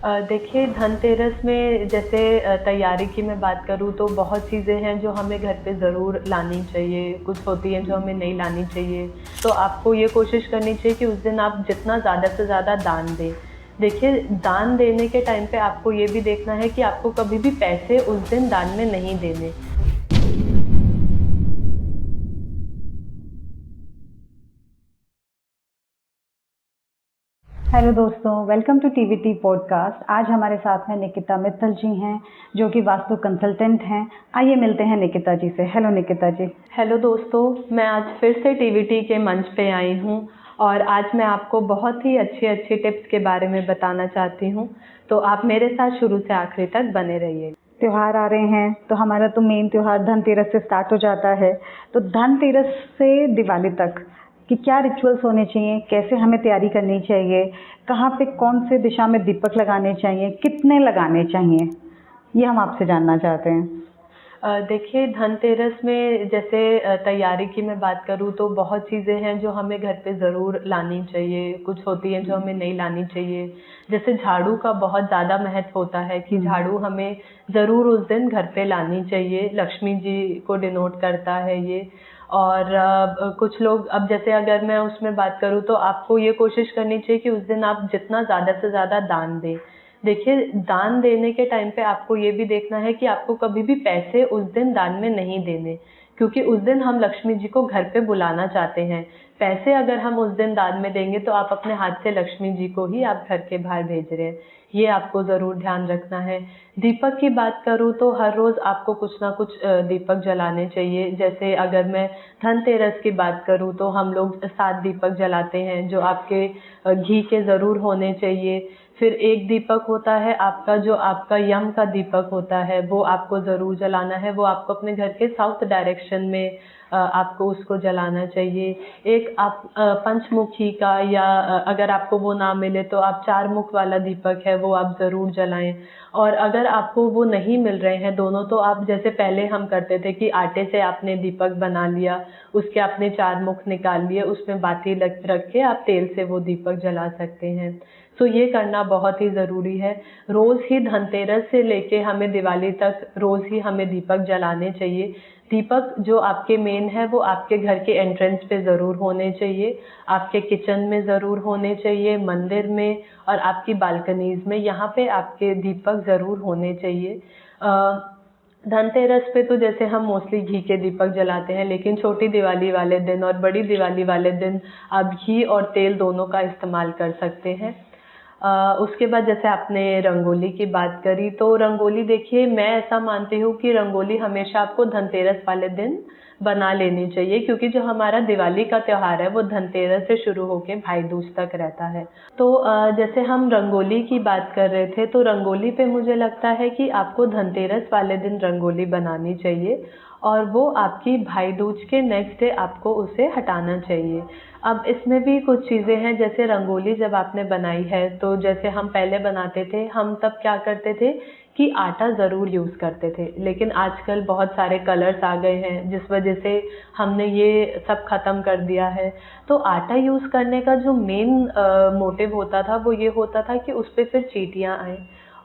देखिए धनतेरस में जैसे तैयारी की मैं बात करूँ तो बहुत चीज़ें हैं जो हमें घर पे ज़रूर लानी चाहिए, कुछ होती हैं जो हमें नहीं लानी चाहिए। तो आपको ये कोशिश करनी चाहिए कि उस दिन आप जितना ज़्यादा से ज़्यादा दान दें। देखिए दान देने के टाइम पे आपको ये भी देखना है कि आपको कभी भी पैसे उस दिन दान में नहीं देने। हेलो दोस्तों, वेलकम टू टीवीटी पॉडकास्ट। आज हमारे साथ में निकिता मित्तल जी हैं जो कि वास्तु कंसल्टेंट हैं। आइए मिलते हैं निकिता जी से। हेलो निकिता जी। हेलो दोस्तों, मैं आज फिर से टीवीटी के मंच पे आई हूँ और आज मैं आपको बहुत ही अच्छी टिप्स के बारे में बताना चाहती हूँ। तो आप मेरे साथ शुरू से आखिरी तक बने रहिए। त्योहार आ रहे हैं तो हमारा तो मेन त्योहार धनतेरस से स्टार्ट हो जाता है। तो धनतेरस से दिवाली तक कि क्या रिचुअल्स होने चाहिए, कैसे हमें तैयारी करनी चाहिए, कहाँ पे कौन से दिशा में दीपक लगाने चाहिए, कितने लगाने चाहिए, ये हम आपसे जानना चाहते हैं। देखिए धनतेरस में जैसे तैयारी की मैं बात करूँ तो बहुत चीज़ें हैं जो हमें घर पे ज़रूर लानी चाहिए, कुछ होती हैं जो हमें नहीं लानी चाहिए। जैसे झाड़ू का बहुत ज़्यादा महत्व होता है कि झाड़ू हमें ज़रूर उस दिन घर पे लानी चाहिए, लक्ष्मी जी को डिनोट करता है ये। और कुछ लोग अब जैसे अगर मैं उसमें बात करूँ तो आपको ये कोशिश करनी चाहिए कि उस दिन आप जितना ज़्यादा से ज़्यादा दान दें। देखिए दान देने के टाइम पे आपको ये भी देखना है कि आपको कभी भी पैसे उस दिन दान में नहीं देने, क्योंकि उस दिन हम लक्ष्मी जी को घर पे बुलाना चाहते हैं। पैसे अगर हम उस दिन दान में देंगे तो आप अपने हाथ से लक्ष्मी जी को ही आप घर के बाहर भेज रहे हैं, ये आपको ज़रूर ध्यान रखना है। दीपक की बात करूँ तो हर रोज़ आपको कुछ ना कुछ दीपक जलाने चाहिए। जैसे अगर मैं धनतेरस की बात करूँ तो हम लोग 7 दीपक जलाते हैं जो आपके घी के ज़रूर होने चाहिए। फिर एक दीपक होता है आपका जो आपका यम का दीपक होता है, वो आपको ज़रूर जलाना है। वो आपको अपने घर के साउथ डायरेक्शन में आपको उसको जलाना चाहिए। एक आप पंचमुखी का या अगर आपको वो ना मिले तो आप 4 मुख वाला दीपक है वो आप ज़रूर जलाएँ। और अगर आपको वो नहीं मिल रहे हैं दोनों तो आप जैसे पहले हम करते थे कि आटे से आपने दीपक बना लिया, उसके आपने 4 मुख निकाल लिए, उसमें बाती रख के आप तेल से वो दीपक जला सकते हैं। तो ये करना बहुत ही ज़रूरी है। रोज़ ही धनतेरस से लेके हमें दिवाली तक रोज़ ही हमें दीपक जलाने चाहिए। दीपक जो आपके मेन है वो आपके घर के एंट्रेंस पे ज़रूर होने चाहिए, आपके किचन में ज़रूर होने चाहिए, मंदिर में और आपकी बालकनीज़ में, यहाँ पे आपके दीपक ज़रूर होने चाहिए। धनतेरस पे तो जैसे हम मोस्टली घी के दीपक जलाते हैं, लेकिन छोटी दिवाली वाले दिन और बड़ी दिवाली वाले दिन आप घी और तेल दोनों का इस्तेमाल कर सकते हैं। उसके बाद जैसे आपने रंगोली की बात करी तो रंगोली देखिए मैं ऐसा मानती हूँ कि रंगोली हमेशा आपको धनतेरस वाले दिन बना लेनी चाहिए, क्योंकि जो हमारा दिवाली का त्योहार है वो धनतेरस से शुरू होके भाई दूज तक रहता है। तो जैसे हम रंगोली की बात कर रहे थे तो रंगोली पे मुझे लगता है कि आपको धनतेरस वाले दिन रंगोली बनानी चाहिए और वो आपकी भाई दूज के नेक्स्ट डे आपको उसे हटाना चाहिए। अब इसमें भी कुछ चीज़ें हैं, जैसे रंगोली जब आपने बनाई है तो जैसे हम पहले बनाते थे, हम तब क्या करते थे कि आटा ज़रूर यूज़ करते थे, लेकिन आजकल बहुत सारे कलर्स आ गए हैं जिस वजह से हमने ये सब ख़त्म कर दिया है। तो आटा यूज़ करने का जो मेन मोटिव होता था वो ये होता था कि उस पे फिर चींटियाँ आएँ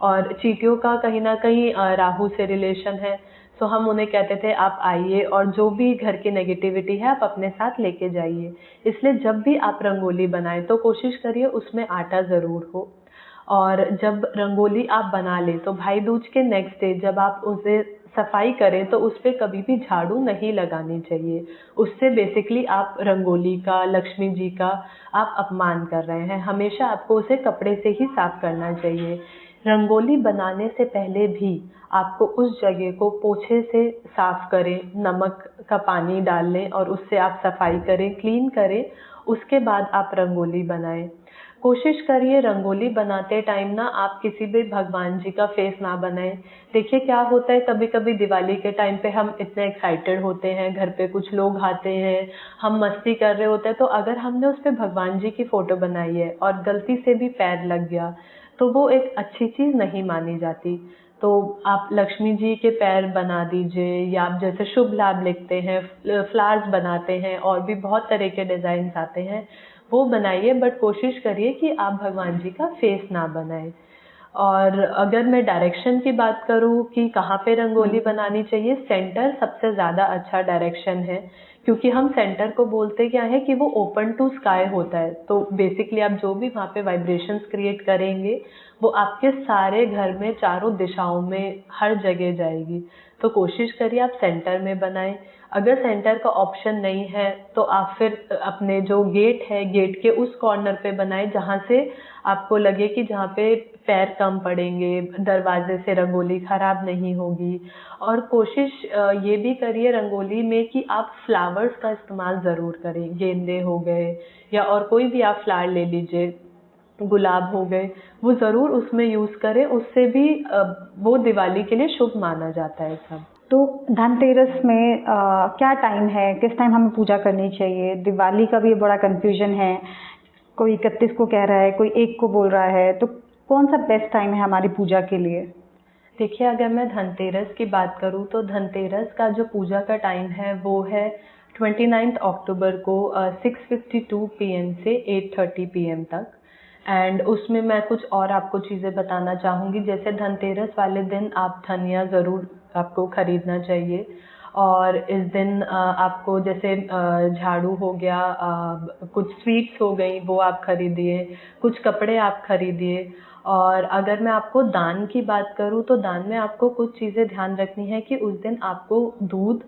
और चींटियों का कहीं न कहीं राहु से रिलेशन है। तो हम उन्हें कहते थे आप आइए और जो भी घर की नेगेटिविटी है आप अपने साथ लेके जाइए। इसलिए जब भी आप रंगोली बनाएं तो कोशिश करिए उसमें आटा ज़रूर हो। और जब रंगोली आप बना लें तो भाई दूज के नेक्स्ट डे जब आप उसे सफाई करें तो उस पे कभी भी झाड़ू नहीं लगानी चाहिए। उससे बेसिकली आप रंगोली का, लक्ष्मी जी का आप अपमान कर रहे हैं। हमेशा आपको उसे कपड़े से ही साफ करना चाहिए। रंगोली बनाने से पहले भी आपको उस जगह को पोछे से साफ करें, नमक का पानी डाल लें और उससे आप सफाई करें, क्लीन करें, उसके बाद आप रंगोली बनाएं। कोशिश करिए रंगोली बनाते टाइम ना आप किसी भी भगवान जी का फेस ना बनाएं। देखिए क्या होता है, कभी कभी दिवाली के टाइम पे हम इतने एक्साइटेड होते हैं, घर पे कुछ लोग आते हैं, हम मस्ती कर रहे होते हैं, तो अगर हमने उस पे भगवान जी की फोटो बनाई है और गलती से भी पैर लग गया तो वो एक अच्छी चीज़ नहीं मानी जाती। तो आप लक्ष्मी जी के पैर बना दीजिए या आप जैसे शुभ लाभ लिखते हैं, फ्लावर्स बनाते हैं और भी बहुत तरह के डिज़ाइंस आते हैं, वो बनाइए, बट कोशिश करिए कि आप भगवान जी का फेस ना बनाएं। और अगर मैं डायरेक्शन की बात करूँ कि कहाँ पे रंगोली बनानी चाहिए, सेंटर सबसे ज़्यादा अच्छा डायरेक्शन है, क्योंकि हम सेंटर को बोलते क्या है कि वो ओपन टू स्काई होता है। तो बेसिकली आप जो भी वहाँ पे वाइब्रेशंस क्रिएट करेंगे वो आपके सारे घर में चारों दिशाओं में हर जगह जाएगी। तो कोशिश करिए आप सेंटर में बनाएं। अगर सेंटर का ऑप्शन नहीं है तो आप फिर अपने जो गेट है, गेट के उस कॉर्नर पे बनाएं जहाँ से आपको लगे कि जहाँ पे पैर कम पड़ेंगे, दरवाजे से रंगोली खराब नहीं होगी। और कोशिश ये भी करिए रंगोली में कि आप फ्लावर्स का इस्तेमाल ज़रूर करें। गेंदे हो गए या और कोई भी आप फ्लावर ले लीजिए, गुलाब हो गए, वो ज़रूर उसमें यूज़ करें। उससे भी वो दिवाली के लिए शुभ माना जाता है सब। तो धनतेरस में क्या टाइम है, किस टाइम हमें पूजा करनी चाहिए? दिवाली का भी बड़ा कन्फ्यूजन है, कोई 31 को कह रहा है, कोई 1 को बोल रहा है, तो कौन सा बेस्ट टाइम है हमारी पूजा के लिए? देखिए, अगर मैं धनतेरस की बात करूँ तो धनतेरस का जो पूजा का टाइम है वो है 29 अक्टूबर को 6:52 PM से 8:30 PM तक। एंड उसमें मैं कुछ और आपको चीज़ें बताना चाहूँगी। जैसे धनतेरस वाले दिन आप धनिया ज़रूर आपको खरीदना चाहिए। और इस दिन आपको जैसे झाड़ू हो गया, कुछ स्वीट्स हो गई वो आप खरीदिए, कुछ कपड़े आप खरीदिए। और अगर मैं आपको दान की बात करूँ तो दान में आपको कुछ चीज़ें ध्यान रखनी है कि उस दिन आपको दूध,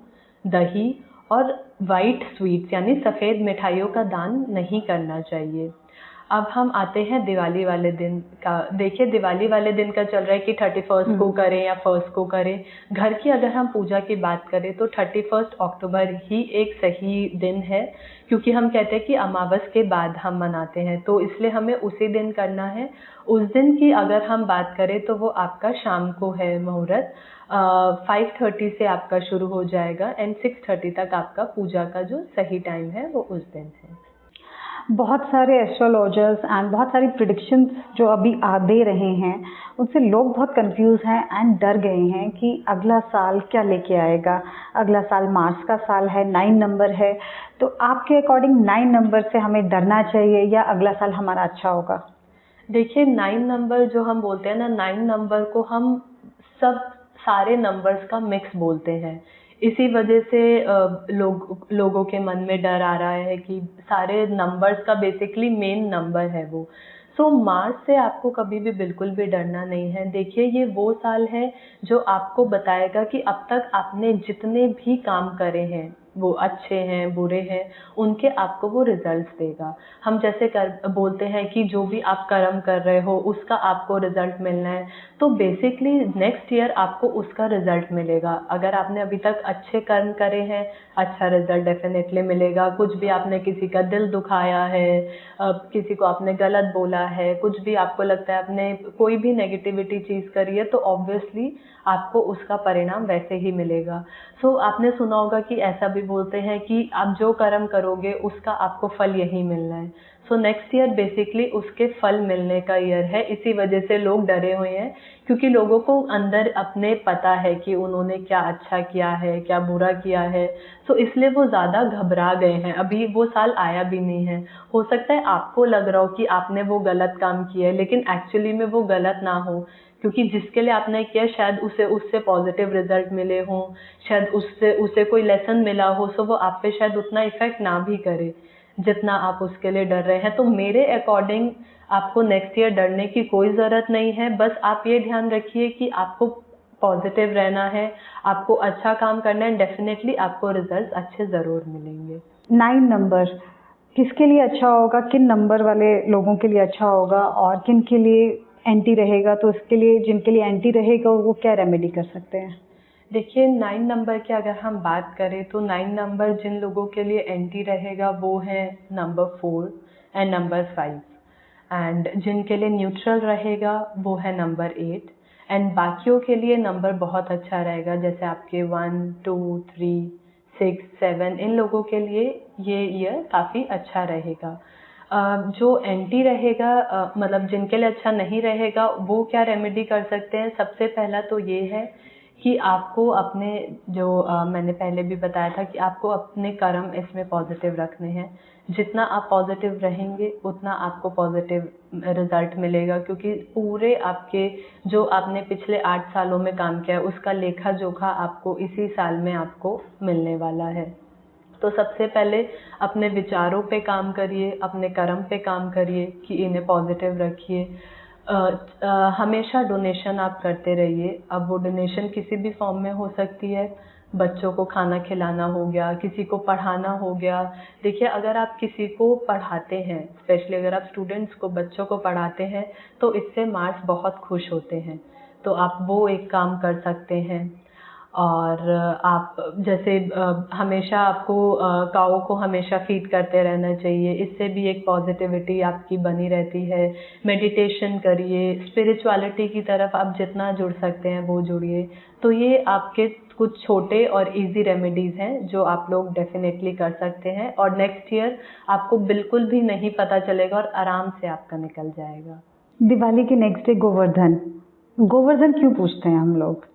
दही और वाइट स्वीट्स यानी सफ़ेद मिठाइयों का दान नहीं करना चाहिए। अब हम आते हैं दिवाली वाले दिन का। देखिए, दिवाली वाले दिन का चल रहा है कि 31 को करें या 1 को करें। घर की अगर हम पूजा की बात करें तो 31 अक्टूबर ही एक सही दिन है, क्योंकि हम कहते हैं कि अमावस के बाद हम मनाते हैं, तो इसलिए हमें उसी दिन करना है। उस दिन की अगर हम बात करें तो वो आपका शाम को है मुहूर्त। 5:30 से आपका शुरू हो जाएगा एंड 6:30 तक आपका पूजा का जो सही टाइम है वो उस दिन है। बहुत सारे एस्ट्रोलॉजर्स एंड बहुत सारी प्रिडिक्शंस जो अभी आ दे रहे हैं, उनसे लोग बहुत कंफ्यूज हैं एंड डर गए हैं कि अगला साल क्या लेके आएगा। अगला साल मार्स का साल है, 9 नंबर है, तो आपके अकॉर्डिंग 9 नंबर से हमें डरना चाहिए या अगला साल हमारा अच्छा होगा? देखिए, 9 नंबर जो हम बोलते हैं ना, 9 नंबर को हम सब सारे नंबर्स का मिक्स बोलते हैं। इसी वजह से लोगों के मन में डर आ रहा है कि सारे नंबर्स का बेसिकली मेन नंबर है वो। सो मार्स से आपको कभी भी बिल्कुल भी डरना नहीं है। देखिए, ये वो साल है जो आपको बताएगा कि अब तक आपने जितने भी काम करे हैं, वो अच्छे हैं, बुरे हैं, उनके आपको वो रिजल्ट्स देगा। हम जैसे बोलते हैं कि जो भी आप कर्म कर रहे हो उसका आपको रिजल्ट मिलना है, तो बेसिकली नेक्स्ट ईयर आपको उसका रिजल्ट मिलेगा। अगर आपने अभी तक अच्छे कर्म करे हैं, अच्छा रिजल्ट डेफिनेटली मिलेगा। कुछ भी आपने किसी का दिल दुखाया है, किसी को आपने गलत बोला है, कुछ भी आपको लगता है आपने कोई भी नेगेटिविटी चीज़ करी है, तो ऑब्वियसली आपको उसका परिणाम वैसे ही मिलेगा। सो आपने सुना होगा कि ऐसा भी बोलते हैं कि आप जो कर्म करोगे उसका आपको फल यही मिलना है। सो नेक्स्ट ईयर बेसिकली उसके फल मिलने का ईयर है। इसी वजह से लोग डरे हुए हैं, क्योंकि लोगों को अंदर अपने पता है कि उन्होंने क्या अच्छा किया है, क्या बुरा किया है। सो इसलिए वो ज़्यादा घबरा गए हैं। अभी वो साल आया भी नहीं है। हो सकता है आपको लग रहा हो कि आपने वो गलत काम किया है, लेकिन एक्चुअली में वो गलत ना हो, क्योंकि जिसके लिए आपने किया शायद उसे उससे पॉजिटिव रिजल्ट मिले हों, शायद उससे उसे कोई लेसन मिला हो। सो वो आप पे शायद उतना इफेक्ट ना भी करे जितना आप उसके लिए डर रहे हैं। तो मेरे अकॉर्डिंग आपको नेक्स्ट ईयर डरने की कोई ज़रूरत नहीं है। बस आप ये ध्यान रखिए कि आपको पॉजिटिव रहना है, आपको अच्छा काम करना है, डेफिनेटली आपको रिजल्ट अच्छे ज़रूर मिलेंगे। 9 नंबर किसके लिए अच्छा होगा, किन नंबर वाले लोगों के लिए अच्छा होगा और किन के लिए एंटी रहेगा? तो इसके लिए जिनके लिए एंटी रहेगा वो क्या रेमेडी कर सकते हैं? देखिए, 9 नंबर की अगर हम बात करें तो 9 नंबर जिन लोगों के लिए एंटी रहेगा वो है नंबर 4 एंड नंबर 5। एंड जिनके लिए न्यूट्रल रहेगा वो है नंबर 8। एंड बाकियों के लिए नंबर बहुत अच्छा रहेगा, जैसे आपके 1, 2, 3, 6, 7, इन लोगों के लिए ये ईयर काफ़ी अच्छा रहेगा। जो एंटी रहेगा, मतलब जिनके लिए अच्छा नहीं रहेगा, वो क्या रेमेडी कर सकते हैं? सबसे पहला तो ये है कि आपको अपने जो मैंने पहले भी बताया था कि आपको अपने कर्म इसमें पॉजिटिव रखने हैं। जितना आप पॉजिटिव रहेंगे उतना आपको पॉजिटिव रिजल्ट मिलेगा, क्योंकि पूरे आपके जो आपने पिछले 8 सालों में काम किया है उसका लेखा जोखा आपको इसी साल में आपको मिलने वाला है। तो सबसे पहले अपने विचारों पे काम करिए, अपने कर्म पे काम करिए कि इन्हें पॉजिटिव रखिए। हमेशा डोनेशन आप करते रहिए। अब वो डोनेशन किसी भी फॉर्म में हो सकती है, बच्चों को खाना खिलाना हो गया, किसी को पढ़ाना हो गया। देखिए, अगर आप किसी को पढ़ाते हैं, स्पेशली अगर आप स्टूडेंट्स को, बच्चों को पढ़ाते हैं, तो इससे मार्स बहुत खुश होते हैं, तो आप वो एक काम कर सकते हैं। और आप जैसे हमेशा आपको काऊ को हमेशा फीड करते रहना चाहिए, इससे भी एक पॉजिटिविटी आपकी बनी रहती है। मेडिटेशन करिए, स्पिरिचुअलिटी की तरफ आप जितना जुड़ सकते हैं वो जुड़िए। तो ये आपके कुछ छोटे और इजी रेमेडीज़ हैं जो आप लोग डेफिनेटली कर सकते हैं, और नेक्स्ट ईयर आपको बिल्कुल भी नहीं पता चलेगा और आराम से आपका निकल जाएगा। दिवाली के नेक्स्ट डे गोवर्धन, गोवर्धन क्यों पूछते हैं हम लोग?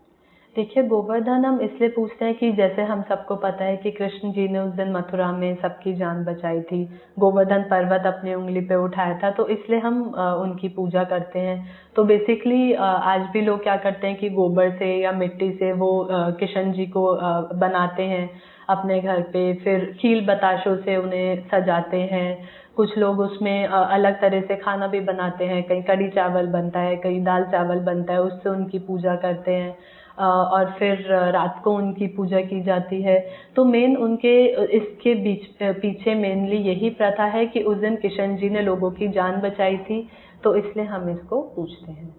देखिए, गोवर्धन हम इसलिए पूछते हैं कि जैसे हम सबको पता है कि कृष्ण जी ने उस दिन मथुरा में सबकी जान बचाई थी, गोवर्धन पर्वत अपनी उंगली पे उठाया था, तो इसलिए हम उनकी पूजा करते हैं। तो बेसिकली आज भी लोग क्या करते हैं कि गोबर से या मिट्टी से वो कृष्ण जी को बनाते हैं अपने घर पे, फिर खील बताशों से उन्हें सजाते हैं। कुछ लोग उसमें अलग तरह से खाना भी बनाते हैं, कहीं कढ़ी चावल बनता है, कहीं दाल चावल बनता है, उससे उनकी पूजा करते हैं। और फिर रात को उनकी पूजा की जाती है। तो मेन उनके इसके पीछे मेनली यही प्रथा है कि उस दिन किशन जी ने लोगों की जान बचाई थी, तो इसलिए हम इसको पूछते हैं।